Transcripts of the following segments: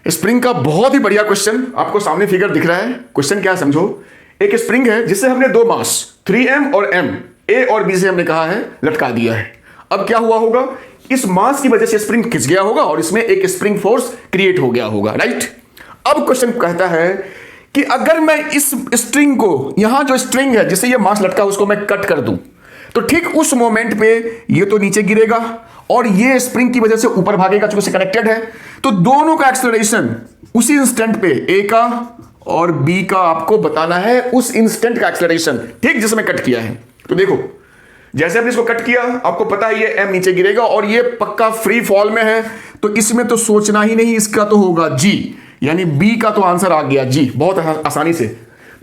Spring का बहुत ही बढ़िया क्वेश्चन आपको सामने फिगर दिख रहा है। क्वेश्चन क्या समझो, एक स्प्रिंग है जिससे हमने दो मास 3m और m a और b से हमने कहा है लटका दिया है। अब क्या हुआ होगा, इस मास की वजह से स्प्रिंग खिंच गया होगा और इसमें एक स्प्रिंग फोर्स क्रिएट हो गया होगा, राइट। अब क्वेश्चन कहता है कि अगर मैं इस स्ट्रिंग को, यहां जो स्ट्रिंग है जिससे ये मास लटका उसको मैं कट कर दूं, तो ठीक उस मोमेंट पे ये तो नीचे गिरेगा और ये स्प्रिंग की वजह से ऊपर भागेगा क्योंकि कनेक्टेड है। तो दोनों का एक्सेलरेशन उसी इंस्टेंट पे ए का और बी का आपको बताना है, उस इंस्टेंट का एक्सेलरेशन, ठीक जिसमें कट किया है। तो देखो जैसे हमने इसको कट किया, आपको पता है ये एम नीचे गिरेगा और ये पक्का फ्री फॉल में है, तो इसमें तो सोचना ही नहीं, इसका तो होगा जी, यानी बी का तो आंसर आ गया जी, बहुत आसानी से।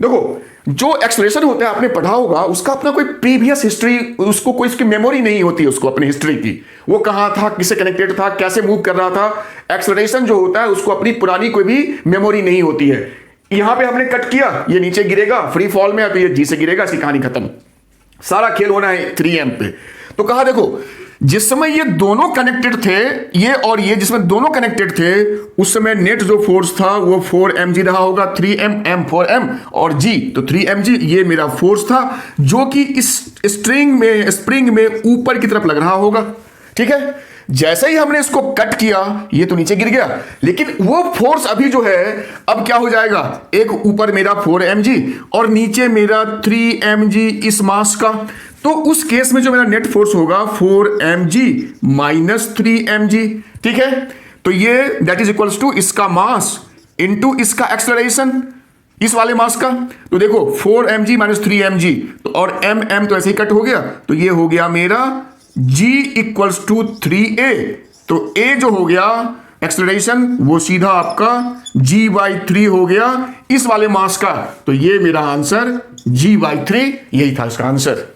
देखो जो एक्सेलरेशन होता है आपने पढ़ा होगा, उसका अपना कोई प्रीवियस हिस्ट्री, उसको कोई इसकी मेमोरी नहीं होती, उसको अपनी हिस्ट्री की, वो कहां था, किससे कनेक्टेड था, कैसे मूव कर रहा था। एक्सेलरेशन जो होता है उसको अपनी पुरानी कोई भी मेमोरी नहीं होती है। यहां पे हमने कट किया, ये नीचे गिरेगा फ्री फॉल में, तो ये जी से गिरेगा, इसकी कहानी खत्म। सारा खेल होना है 3m पे। तो कहा देखो जिस समय ये दोनों कनेक्टेड थे, ये और ये जिसमें दोनों कनेक्टेड थे, उस समय नेट जो फोर्स था वो 4mg रहा होगा, 3m m 4m और g, तो 3mg ये मेरा फोर्स था जो कि इस स्प्रिंग में ऊपर की तरफ लग रहा होगा, ठीक है। जैसे ही हमने इसको कट किया ये तो नीचे गिर गया, लेकिन वो फोर्स अभी जो है अब क्या हो जाएगा, एक ऊपर मेरा 4mg और नीचे मेरा 3mg इस मास का। तो उस केस में जो मेरा नेट फोर्स होगा 4mg माइनस 3mg, ठीक है। तो ये दैट इज इक्वल्स टू इसका मास इनटू इसका एक्सेलरेशन, इस वाले मास का। तो देखो 4mg माइनस 3mg तो और m तो ऐसे ही कट हो गया, तो ये हो गया मेरा g इक्वल्स टू 3a। तो a जो हो गया एक्सेलरेशन वो सीधा आपका g/3 हो गया इस वाले मास का। तो ये मेरा आंसर g/3 यही था इसका आंसर।